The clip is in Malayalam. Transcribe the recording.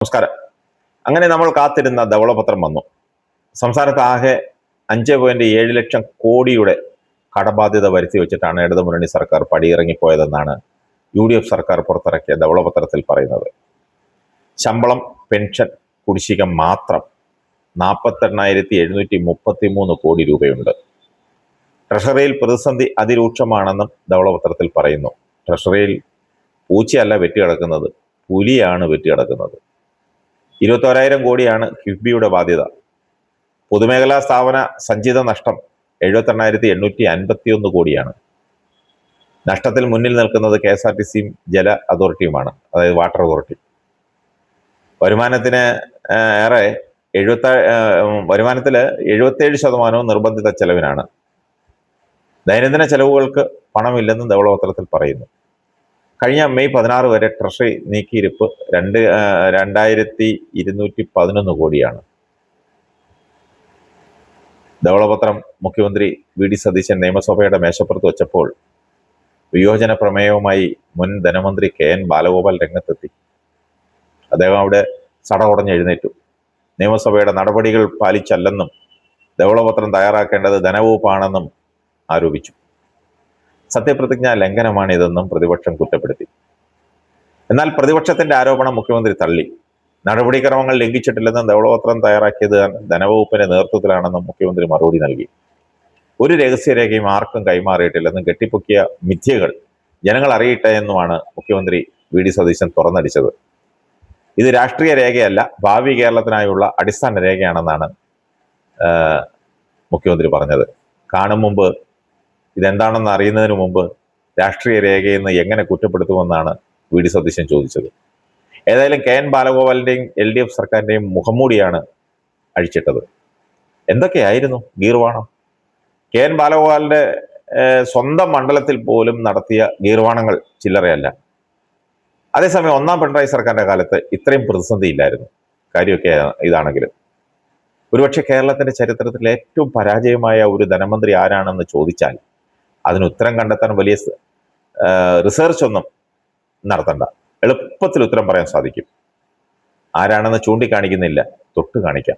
നമസ്കാരം. അങ്ങനെ നമ്മൾ കാത്തിരുന്ന ധവളപത്രം വന്നു. സംസ്ഥാനത്ത് ആകെ 5.7 ലക്ഷം കോടിയുടെ കടബാധ്യത വരുത്തി വെച്ചിട്ടാണ് ഇടതുമുന്നണി സർക്കാർ പടിയിറങ്ങിപ്പോയതെന്നാണ് UDF സർക്കാർ പുറത്തിറക്കിയ ധവളപത്രത്തിൽ പറയുന്നത്. ശമ്പളം, പെൻഷൻ കുടിശ്ശിക മാത്രം 48,733 കോടി രൂപയുണ്ട്. ട്രഷറിയിൽ പ്രതിസന്ധി അതിരൂക്ഷമാണെന്നും ധവളപത്രത്തിൽ പറയുന്നു. ട്രഷറിയിൽ പൂച്ചയല്ല വെറ്റിക്കിടക്കുന്നത്, പുലിയാണ് വെറ്റിക്കിടക്കുന്നത്. 21,000 കോടിയാണ് കിഫ്ബിയുടെ ബാധ്യത. പൊതുമേഖലാ സ്ഥാപന സഞ്ചിത നഷ്ടം 78,851 കോടിയാണ്. നഷ്ടത്തിൽ മുന്നിൽ നിൽക്കുന്നത് KSRTCയും ജല അതോറിറ്റിയുമാണ്, അതായത് വാട്ടർ അതോറിറ്റി. വരുമാനത്തിന് ഏറെ 77% നിർബന്ധിത ചെലവിനാണ്. ദൈനംദിന ചെലവുകൾക്ക് പണമില്ലെന്നും ധവളപത്രത്തിൽ പറയുന്നു. കഴിഞ്ഞ മെയ് 16 വരെ ട്രഷറി നീക്കിയിരിപ്പ് 2,211 കോടിയാണ്. ധവളപത്രം മുഖ്യമന്ത്രി VD സതീശൻ നിയമസഭയുടെ മേശപ്പുറത്ത് വെച്ചപ്പോൾ വിയോജന പ്രമേയവുമായി മുൻ ധനമന്ത്രി KN ബാലഗോപാൽ രംഗത്തെത്തി. അദ്ദേഹം അവിടെ സടകുടഞ്ഞ് എഴുന്നേറ്റു. നിയമസഭയുടെ നടപടികൾ പാലിച്ചല്ലെന്നും ധവളപത്രം തയ്യാറാക്കേണ്ടത് ധനവകുപ്പാണെന്നും ആരോപിച്ചു. സത്യപ്രതിജ്ഞാ ലംഘനമാണിതെന്നും പ്രതിപക്ഷം കുറ്റപ്പെടുത്തി. എന്നാൽ പ്രതിപക്ഷത്തിന്റെ ആരോപണം മുഖ്യമന്ത്രി തള്ളി. നടപടിക്രമങ്ങൾ ലംഘിച്ചിട്ടില്ലെന്നും ധവളപത്രം തയ്യാറാക്കിയത് ധനവകുപ്പിന്റെ നേതൃത്വത്തിലാണെന്നും മുഖ്യമന്ത്രി മറുപടി നൽകി. ഒരു രഹസ്യരേഖയും ആർക്കും കൈമാറിയിട്ടില്ലെന്നും കെട്ടിപ്പൊക്കിയ മിഥ്യകൾ ജനങ്ങൾ അറിയട്ടെ എന്നുമാണ് മുഖ്യമന്ത്രി VD സതീശൻ തുറന്നടിച്ചത്. ഇത് രാഷ്ട്രീയ രേഖയല്ല, ഭാവി കേരളത്തിനായുള്ള അടിസ്ഥാന രേഖയാണെന്നാണ് മുഖ്യമന്ത്രി പറഞ്ഞത്. കാണും മുമ്പ്, ഇതെന്താണെന്ന് അറിയുന്നതിന് മുമ്പ് രാഷ്ട്രീയ രേഖയെന്ന് എങ്ങനെ കുറ്റപ്പെടുത്തുമെന്നാണ് VD സതീശൻ ചോദിച്ചത്. ഏതായാലും KN ബാലഗോപാലിന്റെയും LDF സർക്കാരിന്റെയും മുഖംമൂടിയാണ് അഴിച്ചിട്ടത്. എന്തൊക്കെയായിരുന്നു ഗീർവാണം? KN ബാലഗോപാലിന്റെ സ്വന്തം മണ്ഡലത്തിൽ പോലും നടത്തിയ ഗീർവാണങ്ങൾ ചില്ലറയല്ല. അതേസമയം ഒന്നാം പിണറായി സർക്കാരിന്റെ കാലത്ത് ഇത്രയും പ്രതിസന്ധി ഇല്ലായിരുന്നു. കാര്യമൊക്കെ ഇതാണെങ്കിലും ഒരുപക്ഷെ കേരളത്തിന്റെ ചരിത്രത്തിൽ ഏറ്റവും പരാജയമായ ഒരു ധനമന്ത്രി ആരാണെന്ന് ചോദിച്ചാൽ അതിന് ഉത്തരം കണ്ടെത്താൻ വലിയ റിസർച്ച് ഒന്നും നടത്തണ്ട, എളുപ്പത്തിൽ ഉത്തരം പറയാൻ സാധിക്കും. ആരാണെന്ന് ചൂണ്ടിക്കാണിക്കുന്നില്ല, തൊട്ട് കാണിക്കാം.